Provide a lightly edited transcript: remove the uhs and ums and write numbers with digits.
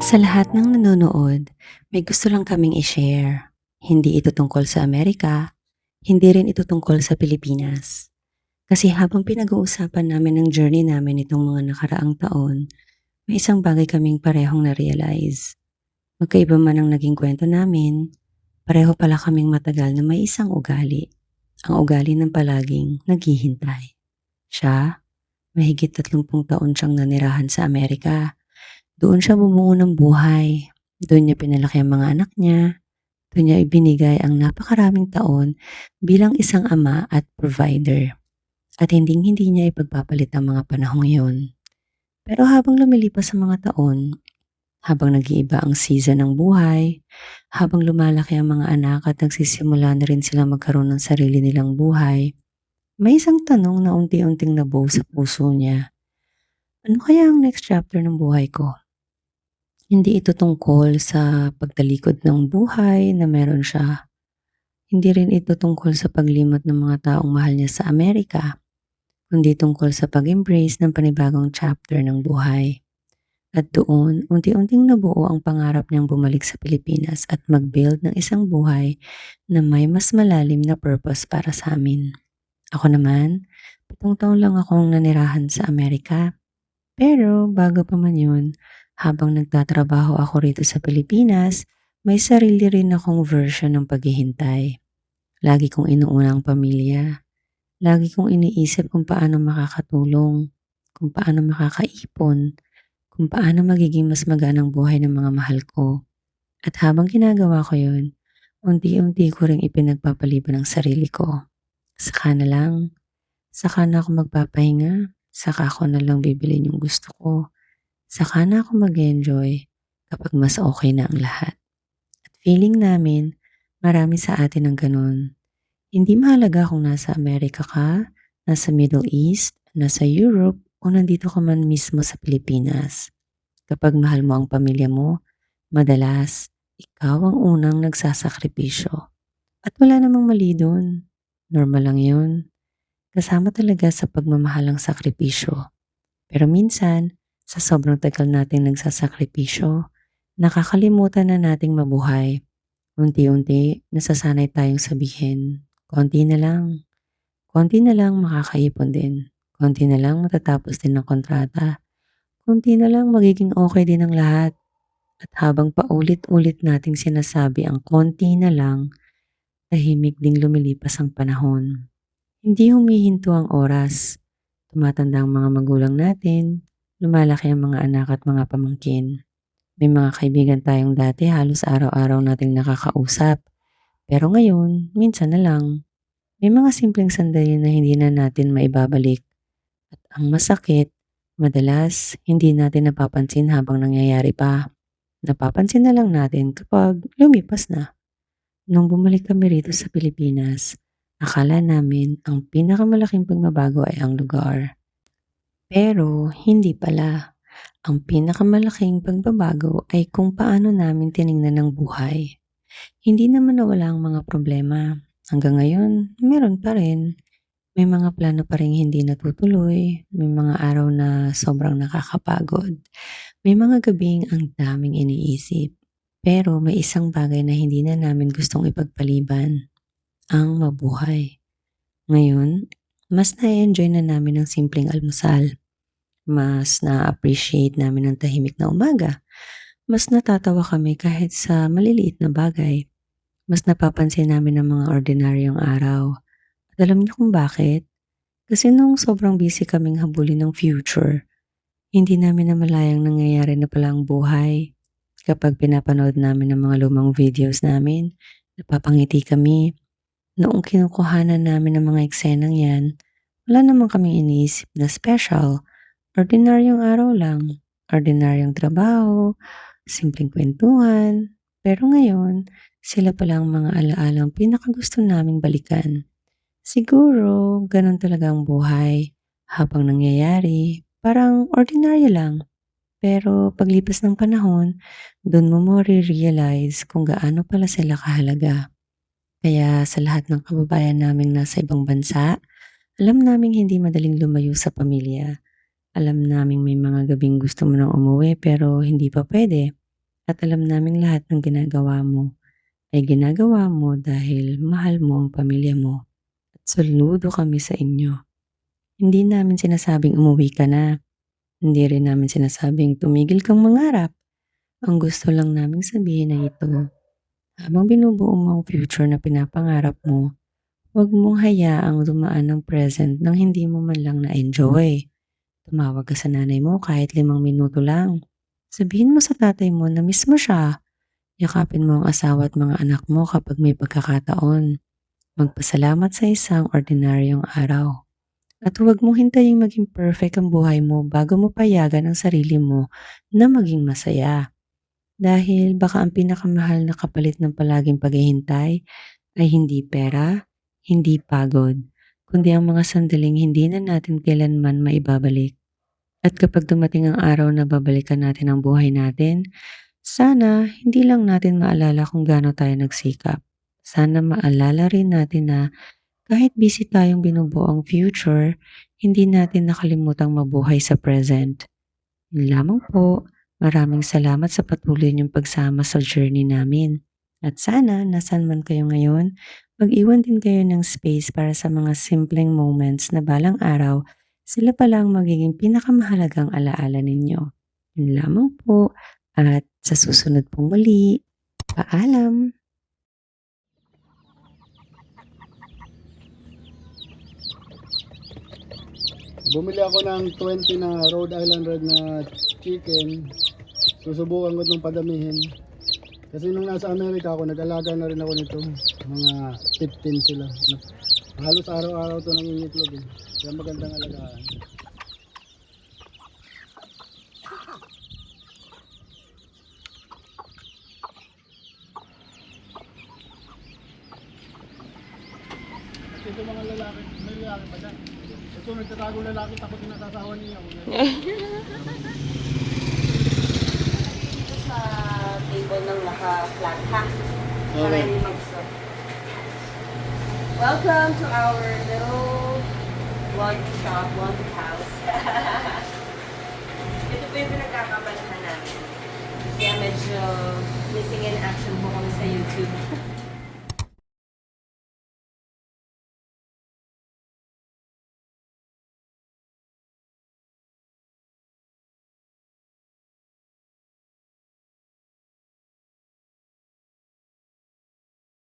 Sa lahat ng nanonood, may gusto lang kaming i-share. Hindi ito tungkol sa Amerika, hindi rin ito tungkol sa Pilipinas. Kasi habang pinag-uusapan namin ang journey namin itong mga nakaraang taon, may isang bagay kaming parehong na-realize. Magkaiba man ang naging kwento namin, pareho pala kaming matagal na may isang ugali. Ang ugali ng palaging naghihintay. Siya, mahigit 30 taon siyang nanirahan sa Amerika. Doon siya bumuo ng buhay. Doon niya pinalaki ang mga anak niya. Doon niya ibinigay ang napakaraming taon bilang isang ama at provider. At hinding-hindi niya ipagpapalit ang mga panahong iyon. Pero habang lumilipas ang mga taon, habang nag-iiba ang season ng buhay, habang lumalaki ang mga anak at nagsisimula na rin silang magkaroon ng sarili nilang buhay, may isang tanong na unti-unting nabuo sa puso niya. Ano kaya ang next chapter ng buhay ko? Hindi ito tungkol sa pagtalikod ng buhay na meron siya. Hindi rin ito tungkol sa paglimot ng mga taong mahal niya sa Amerika, kundi tungkol sa pag-embrace ng panibagong chapter ng buhay. At doon, unti-unting nabuo ang pangarap niyang bumalik sa Pilipinas at mag-build ng isang buhay na may mas malalim na purpose para sa amin. Ako naman, 7 taon lang akong nanirahan sa Amerika. Pero bago pa man yun, habang nagtatrabaho ako rito sa Pilipinas, may sarili rin akong version ng paghihintay. Lagi kong inuuna ang pamilya. Lagi kong iniisip kung paano makakatulong, kung paano makakaipon, kung paano magiging mas maganang buhay ng mga mahal ko. At habang ginagawa ko yun, unti-unti ko ring ipinagpapaliban ang sarili ko. Saka na lang, saka na ako magpapahinga, saka ako na lang bibilin yung gusto ko. Saka na ako mag-enjoy kapag mas okay na ang lahat. At feeling namin, marami sa atin ang ganun. Hindi mahalaga kung nasa Amerika ka, nasa Middle East, nasa Europe, o nandito ka man mismo sa Pilipinas. Kapag mahal mo ang pamilya mo, madalas, ikaw ang unang nagsasakripisyo. At wala namang mali dun. Normal lang yun. Kasama talaga sa pagmamahal ang sakripisyo. Pero minsan, sa sobrang tagal nating nagsasakripisyo, nakakalimutan na nating mabuhay. Unti-unti, nasasanay tayong sabihin, konti na lang makakaipon din. Konti na lang matatapos din ang kontrata. Konti na lang magiging okay din ang lahat. At habang paulit-ulit nating sinasabi ang konti na lang, tahimik ding lumilipas ang panahon. Hindi humihinto ang oras. Tumatanda ang mga magulang natin, lumalaki ang mga anak at mga pamangkin. May mga kaibigan tayong dati halos araw-araw nating nakakausap. Pero ngayon, minsan na lang. May mga simpleng sandali na hindi na natin maibabalik. At ang masakit, madalas hindi natin napapansin habang nangyayari pa. Napapansin na lang natin kapag lumipas na. Nung bumalik kami rito sa Pilipinas, akala namin ang pinakamalaking pagbabago ay ang lugar. Pero hindi pala. Ang pinakamalaking pagbabago ay kung paano namin tiningnan ang buhay. Hindi naman nawala ang mga problema. Hanggang ngayon, meron pa rin. May mga plano pa rin hindi natutuloy. May mga araw na sobrang nakakapagod. May mga gabing ang daming iniisip. Pero may isang bagay na hindi na namin gustong ipagpaliban. Ang mabuhay. Ngayon, mas na-enjoy na namin ang simpleng almusal. Mas na-appreciate namin ang tahimik na umaga. Mas natatawa kami kahit sa maliliit na bagay. Mas napapansin namin ang mga ordinaryong araw. At alam niyo kung bakit? Kasi nung sobrang busy kaming habulin ng future, hindi namin namalayang nangyayari na pala ang buhay. Kapag pinapanood namin ang mga lumang videos namin, napapangiti kami. Noong kinukuhanan namin ang mga eksenang yan, wala naman kaming iniisip na special. Ordinaryong araw lang, ordinaryong trabaho, simpleng kwentuhan. Pero ngayon, sila pala ang mga alaalang pinakagusto naming balikan. Siguro, ganun talaga ang buhay. Habang nangyayari, parang ordinaryo lang. Pero paglipas ng panahon, dun mo realize kung gaano pala sila kahalaga. Kaya sa lahat ng kababayan naming nasa ibang bansa, alam naming hindi madaling lumayo sa pamilya. Alam naming may mga gabing gusto mo nang umuwi pero hindi pa pwede. at alam naming lahat ng ginagawa mo ay ginagawa mo dahil mahal mo ang pamilya mo at saludo kami sa inyo. Hindi namin sinasabing umuwi ka na, hindi rin namin sinasabing tumigil kang mangarap. Ang gusto lang naming sabihin ay ito, habang binubuo mo ang future na pinapangarap mo, huwag mong hayaang dumaan ang present nang hindi mo man lang na-enjoy. Tumawag ka sa nanay mo kahit 5 minuto lang. Sabihin mo sa tatay mo na miss mo siya. Yakapin mo ang asawa at mga anak mo kapag may pagkakataon. Magpasalamat sa isang ordinaryong araw. At huwag mong hintaying maging perfect ang buhay mo bago mo payagan ang sarili mo na maging masaya. Dahil baka ang pinakamahal na kapalit ng palaging paghihintay ay hindi pera, hindi pagod, kundi ang mga sandaling hindi na natin kailanman maibabalik. At kapag dumating ang araw na babalikan natin ang buhay natin, sana hindi lang natin maalala kung gaano tayo nagsikap. Sana maalala rin natin na kahit busy tayong binubuo ang future, hindi natin nakalimutang mabuhay sa present. Yun lamang po. Maraming salamat sa patuloy niyong pagsama sa journey namin. At sana, nasan man kayo ngayon, mag-iwan din kayo ng space para sa mga simpleng moments na balang araw, sila pala ang magiging pinakamahalagang alaala ninyo. Yun lamang po. At sa susunod pong muli, paalam! Bumili ako ng 20 na Rhode Island Red na chicken. Susubukan ko itong padamihin. Kasi nung nasa Amerika ako, nag-alaga na rin ako nito. Mga 15 sila. Halos araw-araw ito nangingitlog eh. Kaya magandang alagaan. At ito mga lalaki, may lalaki pa dyan. Ito nagtatagong lalaki, takot yung natasawa niya. Dito sa table ng naka-flat ha. Para Okay. hindi mag-stop. Welcome to our little laundry shop, laundry house. Ito po yung pinagkakabanhan namin. Kaya medyo missing in action po kami sa YouTube.